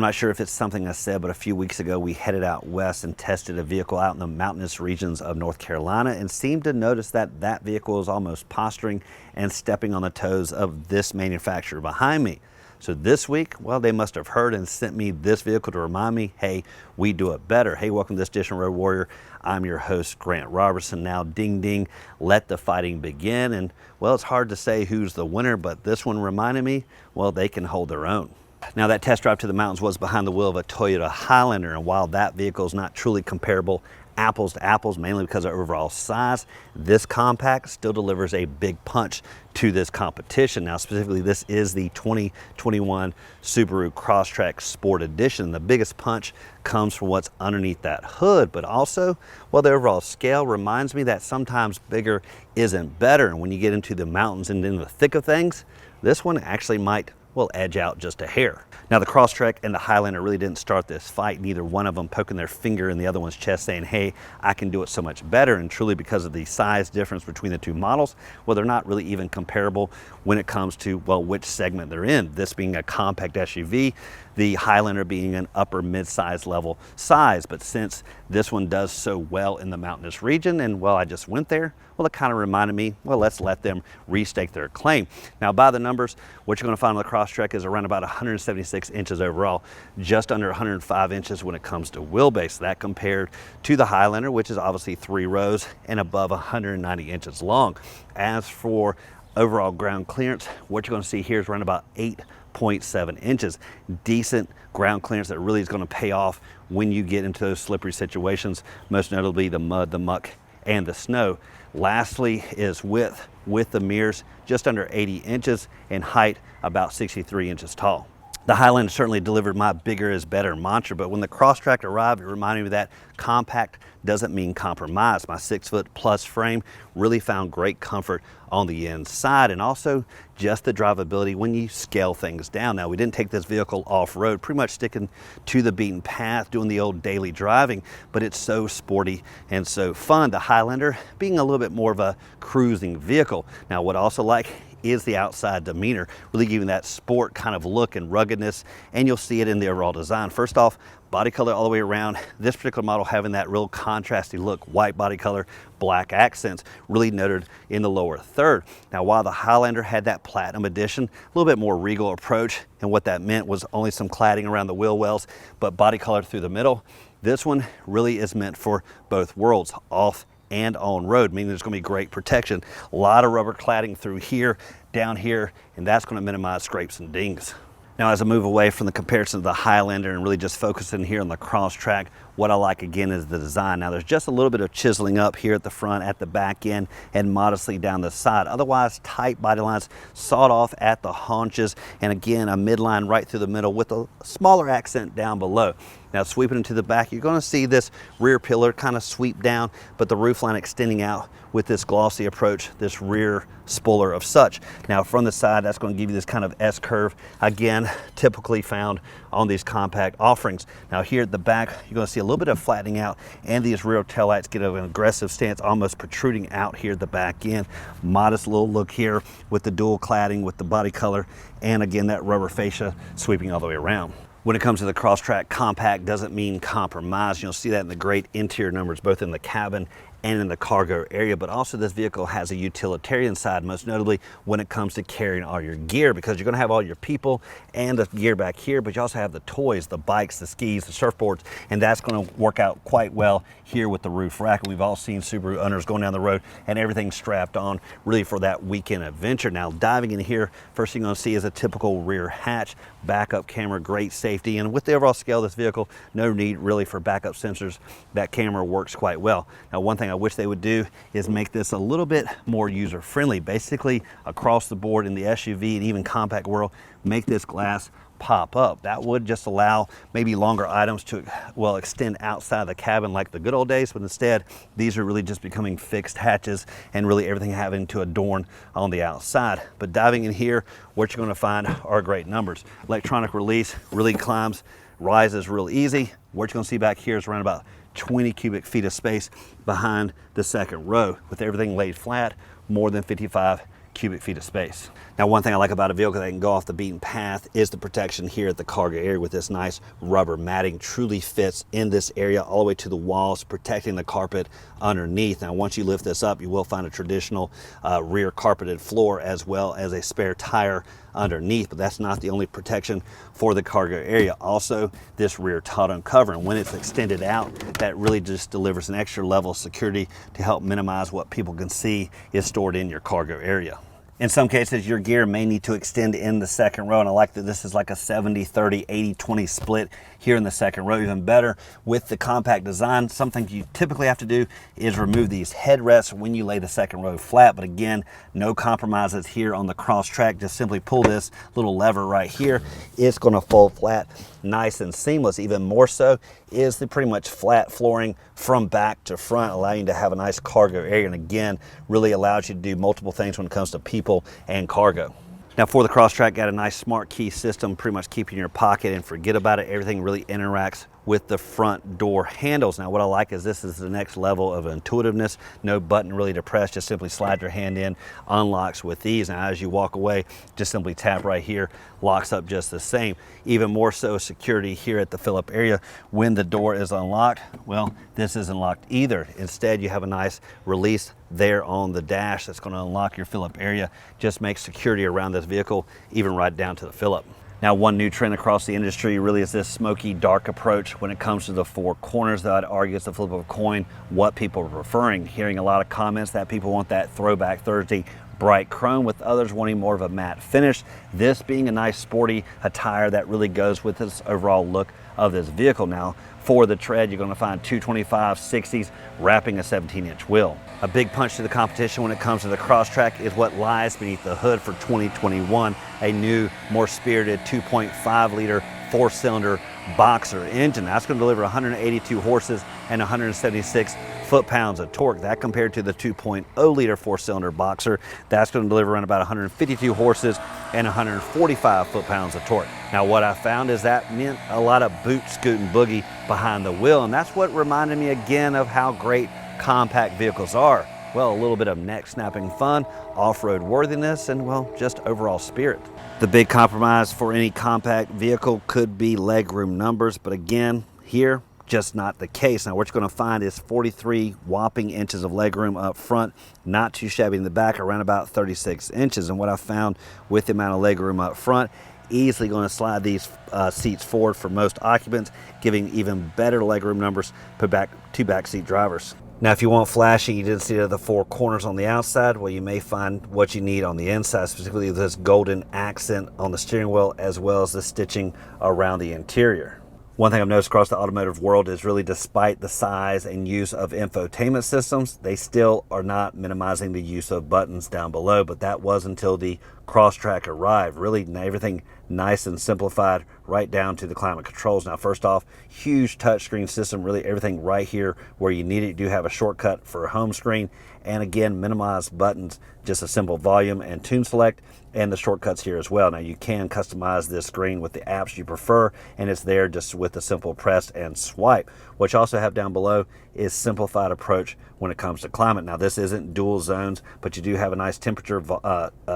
I'm not sure if it's something I said, but a few weeks ago we headed out west and tested a vehicle out in the mountainous regions of North Carolina and seemed to notice that that vehicle was almost posturing and stepping on the toes of this manufacturer behind me. So this week, well, they must have heard and sent me this vehicle to remind me, hey, we do it better. Hey, welcome to this edition of Road Warrior. I'm your host, Grant Roberson. Now, ding, ding, let the fighting begin. And, well, it's hard to say who's the winner, but this one reminded me, well, they can hold their own. Now, that test drive to the mountains was behind the wheel of a Toyota Highlander, and while that vehicle is not truly comparable apples to apples, mainly because of overall size, this compact still delivers a big punch to this competition. Now, specifically, this is the 2021 Subaru Crosstrek Sport Edition. The biggest punch comes from what's underneath that hood, but also, well, the overall scale reminds me that sometimes bigger isn't better. And when you get into the mountains and in the thick of things, this one actually might, well, edge out just a hair. Now, the Crosstrek and the Highlander really didn't start this fight, neither one of them poking their finger in the other one's chest saying, hey, I can do it so much better. And truly, because of the size difference between the two models, well, they're not really even comparable when it comes to, well, which segment they're in. This being a compact SUV, the Highlander being an upper mid-size level size. But since this one does so well in the mountainous region, and well, I just went there, well, it kind of reminded me, well, let's let them restake their claim. Now, by the numbers, what you're going to find on the Crosstrek is around about 176 inches overall, just under 105 inches when it comes to wheelbase. That compared to the Highlander, which is obviously 3 rows and above 190 inches long. As for overall ground clearance, what you're going to see here is around about 8.7 inches. Decent ground clearance that really is going to pay off when you get into those slippery situations, most notably the mud, the muck, and the snow. Lastly is width with the mirrors, just under 80 inches, and height about 63 inches tall. The Highlander certainly delivered my bigger is better mantra, but when the Crosstrek arrived, it reminded me that compact doesn't mean compromise. My 6-foot+ frame really found great comfort on the inside, and also just the drivability when you scale things down. Now, we didn't take this vehicle off-road, pretty much sticking to the beaten path, doing the old daily driving, but it's so sporty and so fun. The Highlander being a little bit more of a cruising vehicle. Now, what I also like is the outside demeanor, really giving that sport kind of look and ruggedness, and you'll see it in the overall design. First off, body color all the way around. This particular model having that real contrasty look, white body color, black accents, really noted in the lower third. Now, while the Highlander had that platinum edition, a little bit more regal approach, and what that meant was only some cladding around the wheel wells, but body color through the middle, this one really is meant for both worlds, off and on road, meaning there's going to be great protection. A lot of rubber cladding through here, down here, and that's going to minimize scrapes and dings. Now, as I move away from the comparison of the Highlander and really just focusing here on the Crosstrek, what I like again is the design. Now, there's just a little bit of chiseling up here at the front, at the back end, and modestly down the side. Otherwise, tight body lines, sawed off at the haunches, and again, a midline right through the middle with a smaller accent down below. Now, sweeping into the back, you're going to see this rear pillar kind of sweep down, but the roofline extending out with this glossy approach, this rear spoiler of such. Now, from the side, that's going to give you this kind of S-curve, again, typically found on these compact offerings. Now, here at the back, you're going to see a little bit of flattening out, and these rear taillights get an aggressive stance, almost protruding out here at the back end. Modest little look here with the dual cladding, with the body color, and again, that rubber fascia sweeping all the way around. When it comes to the Crosstrek, compact doesn't mean compromise. You'll see that in the great interior numbers, both in the cabin and in the cargo area, but also this vehicle has a utilitarian side, most notably when it comes to carrying all your gear, because you're going to have all your people and the gear back here, but you also have the toys, the bikes, the skis, the surfboards, and that's going to work out quite well here with the roof rack. And we've all seen Subaru owners going down the road and everything strapped on really for that weekend adventure. Now, diving in here, first thing you're going to see is a typical rear hatch, backup camera, great safety, and with the overall scale of this vehicle, no need really for backup sensors. That camera works quite well. Now, one thing I wish they would do is make this a little bit more user-friendly. Basically, across the board in the SUV and even compact world, make this glass pop up. That would just allow maybe longer items to, well, extend outside the cabin like the good old days, but instead, these are really just becoming fixed hatches and really everything having to adorn on the outside. But diving in here, what you're going to find are great numbers. Electronic release really climbs, rises real easy. What you're going to see back here is around about 20 cubic feet of space behind the second row. With everything laid flat, more than 55 cubic feet of space. Now, one thing I like about a vehicle that can go off the beaten path is the protection here at the cargo area with this nice rubber matting. Truly fits in this area all the way to the walls, protecting the carpet underneath. Now, once you lift this up, you will find a traditional rear carpeted floor as well as a spare tire underneath, but that's not the only protection for the cargo area. Also, this rear tonneau cover, and when it's extended out, that really just delivers an extra level of security to help minimize what people can see is stored in your cargo area. In some cases, your gear may need to extend in the second row, and I like that this is like a 70-30, 80-20 split here in the second row. Even better with the compact design, something you typically have to do is remove these headrests when you lay the second row flat, but again, no compromises here on the Crosstrek. Just simply pull this little lever right here. It's going to fold flat, nice and seamless. Even more so is the pretty much flat flooring from back to front, allowing you to have a nice cargo area, and again, really allows you to do multiple things when it comes to people and cargo. Now, for the Crosstrek, got a nice smart key system, pretty much keep in your pocket and forget about it. Everything really interacts with the front door handles. Now, what I like is this is the next level of intuitiveness. No button really to press, just simply slide your hand in, unlocks with ease. Now, as you walk away, just simply tap right here, locks up just the same. Even more so security here at the fill-up area. When the door is unlocked, well, this isn't locked either. Instead, you have a nice release there on the dash that's going to unlock your fill-up area. Just makes security around this vehicle even right down to the fill-up. Now, one new trend across the industry really is this smoky, dark approach when it comes to the four corners. That I'd argue is the flip of a coin, what people are preferring. Hearing a lot of comments that people want that throwback Thursday bright chrome, with others wanting more of a matte finish. This being a nice sporty attire that really goes with this overall look of this vehicle. Now, for the tread, you're going to find 225 60s wrapping a 17-inch wheel. A big punch to the competition when it comes to the Crosstrek is what lies beneath the hood for 2021, a new, more spirited 2.5-liter four-cylinder boxer engine. That's going to deliver 182 horses and 176 foot-pounds of torque. That compared to the 2.0-liter four-cylinder boxer, that's going to deliver around about 152 horses and 145 foot-pounds of torque. Now, what I found is that meant a lot of boot, scoot, and boogie behind the wheel, and that's what reminded me again of how great compact vehicles are. Well, a little bit of neck-snapping fun, off-road worthiness, and, well, just overall spirit. The big compromise for any compact vehicle could be legroom numbers, but again, here, just not the case. Now, what you're going to find is 43 whopping inches of legroom up front, not too shabby in the back, around about 36 inches. And what I found with the amount of legroom up front, easily going to slide these seats forward for most occupants, giving even better legroom numbers to backseat drivers. Now, if you want flashy, you didn't see the four corners on the outside, well, you may find what you need on the inside, specifically this golden accent on the steering wheel, as well as the stitching around the interior. One thing I've noticed across the automotive world is really, despite the size and use of infotainment systems, they still are not minimizing the use of buttons down below, but that was until the Crosstrek arrived. Really everything nice and simplified right down to the climate controls. Now, first off, huge touchscreen system, really everything right here where you need it. You do have a shortcut for a home screen, and again, minimized buttons, just a simple volume and tune select, and the shortcuts here as well. Now, you can customize this screen with the apps you prefer, and it's there just with a simple press and swipe. What you also have down below is simplified approach when it comes to climate. Now, this isn't dual zones, but you do have a nice temperature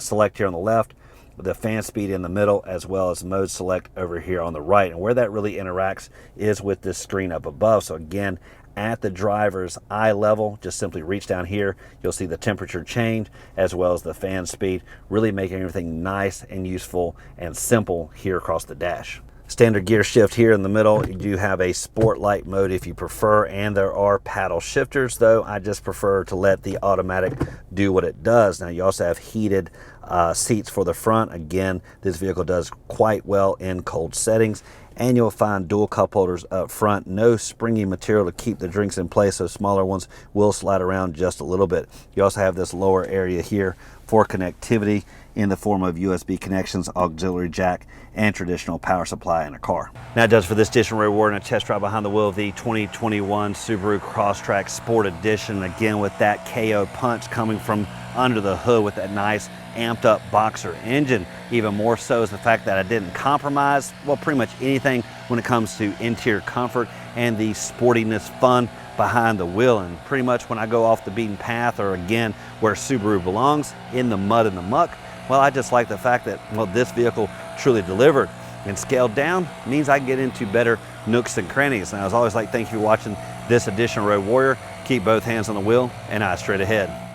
select here on the left, the fan speed in the middle, as well as mode select over here on the right. And where that really interacts is with this screen up above. So again, at the driver's eye level, just simply reach down here, you'll see the temperature change as well as the fan speed, really making everything nice and useful and simple here across the dash. Standard gear shift here in the middle. You do have a sport light mode if you prefer, and there are paddle shifters, though I just prefer to let the automatic do what it does. Now, you also have heated seats for the front. Again, this vehicle does quite well in cold settings, and you'll find dual cup holders up front. No springy material to keep the drinks in place, so smaller ones will slide around just a little bit. You also have this lower area here for connectivity in the form of USB connections, auxiliary jack, and traditional power supply in a car. Now, it does for this edition reward and a test drive behind the wheel of the 2021 Subaru Crosstrek Sport Edition. Again, with that KO punch coming from under the hood with that nice amped up boxer engine. Even more so is the fact that I didn't compromise, well, pretty much anything when it comes to interior comfort and the sportiness fun behind the wheel. And pretty much when I go off the beaten path, or again, where Subaru belongs, in the mud and the muck, well, I just like the fact that, well, this vehicle truly delivered. And scaled down means I can get into better nooks and crannies. And as always, thank you for watching this edition of Road Warrior. Keep both hands on the wheel and eyes straight ahead.